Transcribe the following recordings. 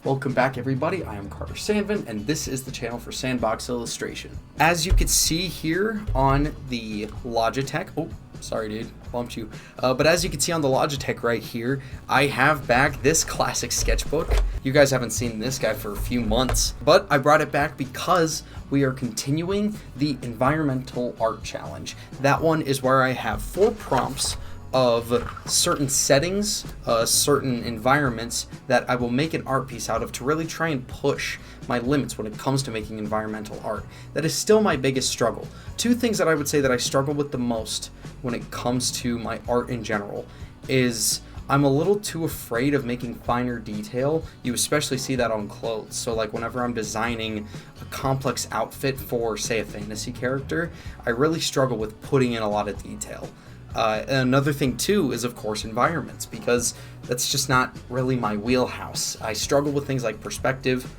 Welcome back everybody, I am Carter Sandvin and this is the channel for Sandbox Illustration. As you can see here on the Logitech, oh sorry dude, bumped you, but as you can see on the Logitech right here, I have back this classic sketchbook. You guys haven't seen this guy for a few months, but I brought it back because we are continuing the environmental art challenge. That one is where I have 4 prompts of certain settings, certain environments that I will make an art piece out of to really try and push my limits when it comes to making environmental art. That is still my biggest struggle. 2 things that I would say that I struggle with the most when it comes to my art in general is I'm a little too afraid of making finer detail. You especially see that on clothes. So like whenever I'm designing a complex outfit for, say, a fantasy character, I really struggle with putting in a lot of detail. And another thing too is of course environments, because that's just not really my wheelhouse. I struggle with things like perspective,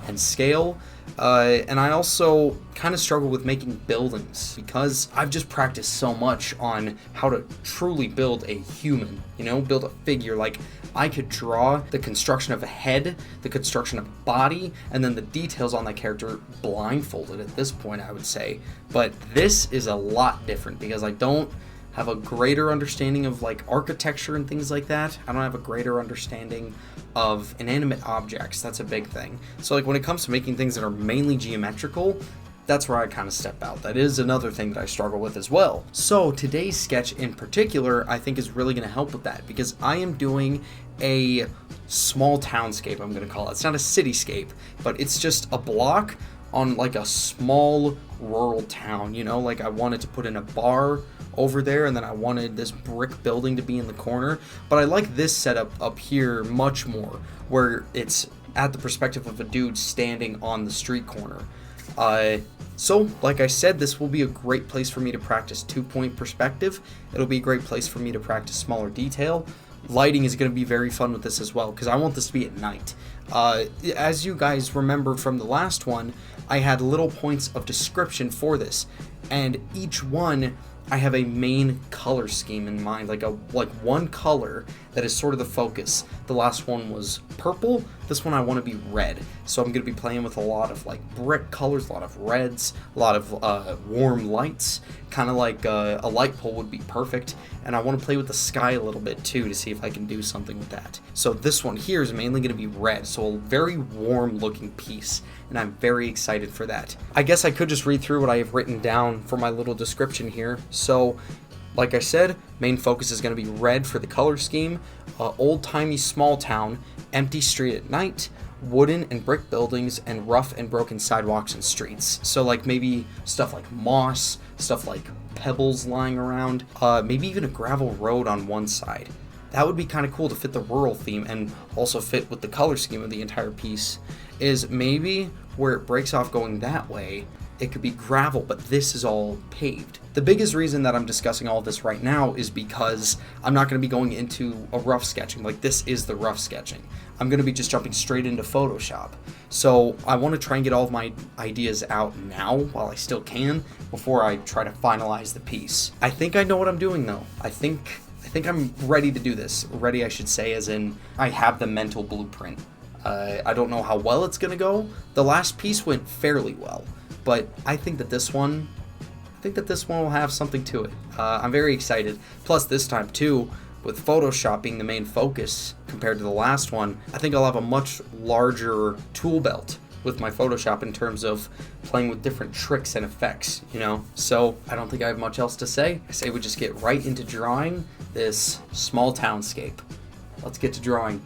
and scale, and I also kind of struggle with making buildings because I've just practiced so much on how to truly build a human, build a figure. Like I could draw the construction of a head, the construction of a body, and then the details on that character blindfolded at this point, I would say. But this is a lot different because I don't have a greater understanding of like architecture and things like that. I don't have a greater understanding of inanimate objects. That's a big thing. So like when it comes to making things that are mainly geometrical, that's where I kind of step out. That is another thing that I struggle with as well. So today's sketch in particular, I think is really going to help with that because I am doing a small townscape, I'm going to call it. It's not a cityscape, but it's just a block on like a small rural town, like I wanted to put in a bar over there and then I wanted this brick building to be in the corner, but I like this setup up here much more where it's at the perspective of a dude standing on the street corner. So like I said, this will be a great place for me to practice 2-point perspective. It'll be a great place for me to practice smaller detail. Lighting is going to be very fun with this as well because I want this to be at night. As you guys remember from the last one, I had little points of description for this, and each one I have a main color scheme in mind, like one color that is sort of the focus. The last one was purple. This one I want to be red. So I'm going to be playing with a lot of like brick colors, a lot of reds, a lot of warm lights, kind of like a light pole would be perfect. And I want to play with the sky a little bit too to see if I can do something with that. So this one here is mainly going to be red, so a very warm looking piece, and I'm very excited for that. I guess I could just read through what I have written down for my little description here. So like I said, main focus is going to be red for the color scheme, old-timey small town, empty street at night, wooden and brick buildings, and rough and broken sidewalks and streets. So like maybe stuff like moss, stuff like pebbles lying around, maybe even a gravel road on one side. That would be kind of cool to fit the rural theme and also fit with the color scheme of the entire piece. Is maybe where it breaks off going that way, it could be gravel, but this is all paved. The biggest reason that I'm discussing all of this right now is because I'm not going to be going into a rough sketching. Like this is the rough sketching. I'm going to be just jumping straight into Photoshop. So I want to try and get all of my ideas out now while I still can before I try to finalize the piece. I think I know what I'm doing though. I think I'm ready to do this. Ready, I should say, as in I have the mental blueprint. I don't know how well it's going to go. The last piece went fairly well, but I think that this one will have something to it. I'm very excited. Plus this time too, with Photoshop being the main focus compared to the last one, I think I'll have a much larger tool belt with my Photoshop in terms of playing with different tricks and effects, So I don't think I have much else to say. I say we just get right into drawing this small townscape. Let's get to drawing.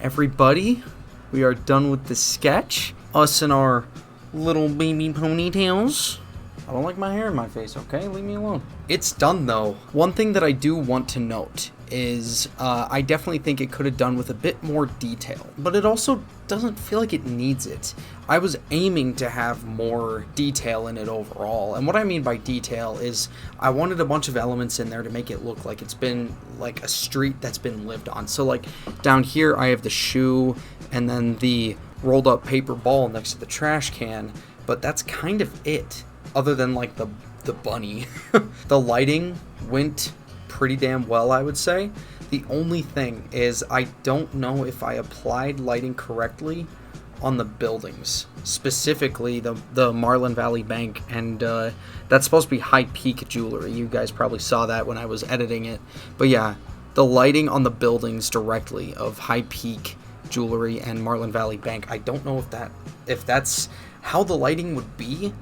everybody, we are done with the sketch. Us and our little baby ponytails. I don't like my hair in my face, okay? Leave me alone. It's done, though. One thing that I do want to note is I definitely think it could have done with a bit more detail, but it also doesn't feel like it needs it. I was aiming to have more detail in it overall, and what I mean by detail is I wanted a bunch of elements in there to make it look like it's been like a street that's been lived on. So like down here I have the shoe and then the rolled up paper ball next to the trash can, but that's kind of it, other than like the bunny. The lighting went pretty damn well, I would say. The only thing is I don't know if I applied lighting correctly on the buildings, specifically the Marlin Valley Bank, and that's supposed to be high peak jewelry. You guys probably saw that when I was editing it, but yeah, the lighting on the buildings directly of high peak jewelry and Marlin Valley Bank, I don't know if that's how the lighting would be.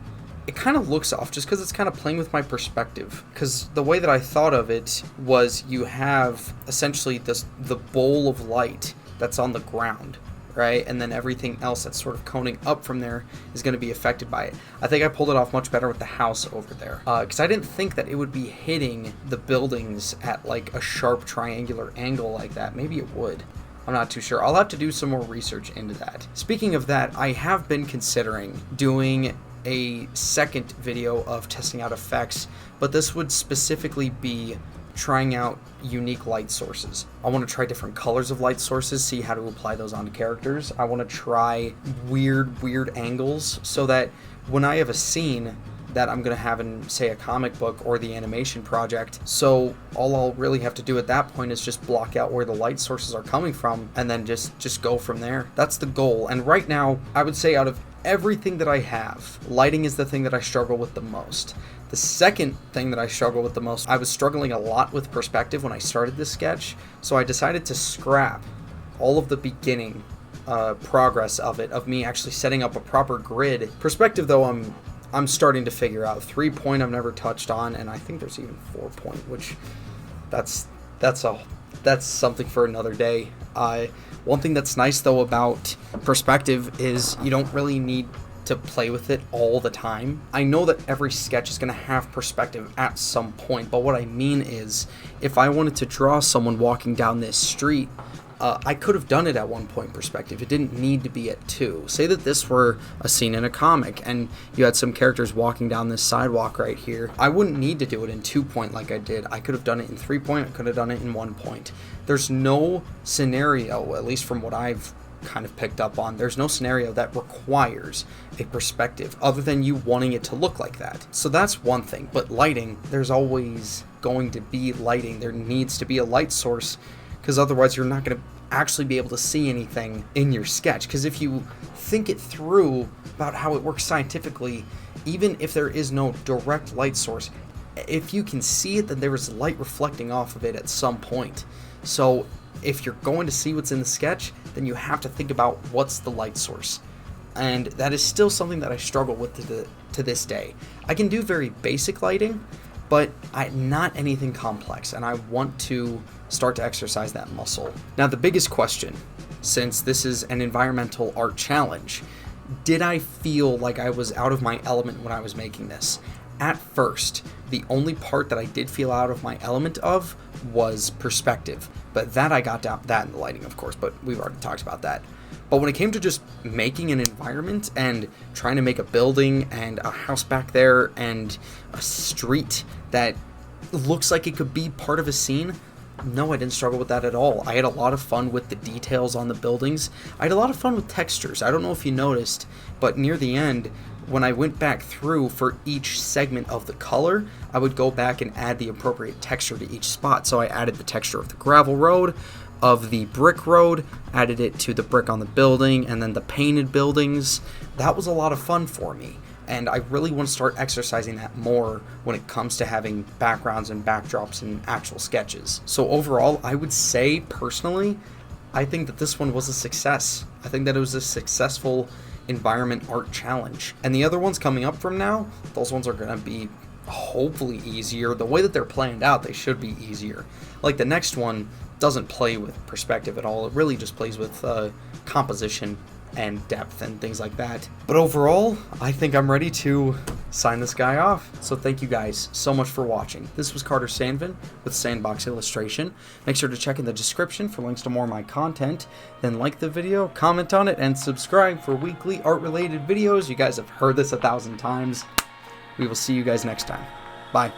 It kind of looks off just because it's kind of playing with my perspective, because the way that I thought of it was you have essentially the bowl of light that's on the ground, right? And then everything else that's sort of coning up from there is going to be affected by it. I think I pulled it off much better with the house over there, because I didn't think that it would be hitting the buildings at like a sharp triangular angle like that. Maybe it would. I'm not too sure. I'll have to do some more research into that. Speaking of that, I have been considering doing a second video of testing out effects, but this would specifically be trying out unique light sources. I want to try different colors of light sources, see how to apply those onto characters. I want to try weird angles so that when I have a scene that I'm going to have in, say, a comic book or the animation project, so all I'll really have to do at that point is just block out where the light sources are coming from and then just go from there. That's the goal. And right now, I would say out of everything that I have, lighting is the thing that I struggle with the most. The second thing that I struggle with the most, I was struggling a lot with perspective when I started this sketch, so I decided to scrap all of the beginning progress of it, of me actually setting up a proper grid. Perspective, though, I'm starting to figure out. 3-point I've never touched on, and I think there's even 4-point, which that's something for another day. One thing that's nice though about perspective is you don't really need to play with it all the time. I know that every sketch is going to have perspective at some point, but what I mean is if I wanted to draw someone walking down this street, I could have done it at 1-point perspective. It didn't need to be at 2. Say that this were a scene in a comic and you had some characters walking down this sidewalk right here. I wouldn't need to do it in 2-point like I did. I could have done it in 3-point. I could have done it in 1-point. There's no scenario, at least from what I've kind of picked up on, there's no scenario that requires a perspective other than you wanting it to look like that. So that's one thing. But lighting, there's always going to be lighting. There needs to be a light source, because otherwise you're not going to actually be able to see anything in your sketch. Because if you think it through about how it works scientifically, even if there is no direct light source, if you can see it, then there is light reflecting off of it at some point. So if you're going to see what's in the sketch, then you have to think about what's the light source. And that is still something that I struggle with to this day. I can do very basic lighting, but not anything complex, and I want to start to exercise that muscle. Now, the biggest question, since this is an environmental art challenge, did I feel like I was out of my element when I was making this? At first, the only part that I did feel out of my element of was perspective, but that I got down, that in the lighting, of course, but we've already talked about that. But when it came to just making an environment and trying to make a building and a house back there and a street that looks like it could be part of a scene, no, I didn't struggle with that at all. I had a lot of fun with the details on the buildings. I had a lot of fun with textures. I don't know if you noticed, but near the end, when I went back through for each segment of the color, I would go back and add the appropriate texture to each spot. So I added the texture of the gravel road, of the brick road, added it to the brick on the building, and then the painted buildings. That was a lot of fun for me, and I really want to start exercising that more when it comes to having backgrounds and backdrops and actual sketches. So overall, I would say, personally, I think that this one was a success. I think that it was a successful environment art challenge. And the other ones coming up from now, those ones are going to be hopefully easier. The way that they're planned out, they should be easier. Like the next one, doesn't play with perspective at all. It really just plays with composition and depth and things like that. But overall, I think I'm ready to sign this guy off. So thank you guys so much for watching. This was Carter Sandvin with Sandbox Illustration. Make sure to check in the description for links to more of my content. Then like the video, comment on it, and subscribe for weekly art-related videos. You guys have heard this 1,000 times. We will see you guys next time. Bye.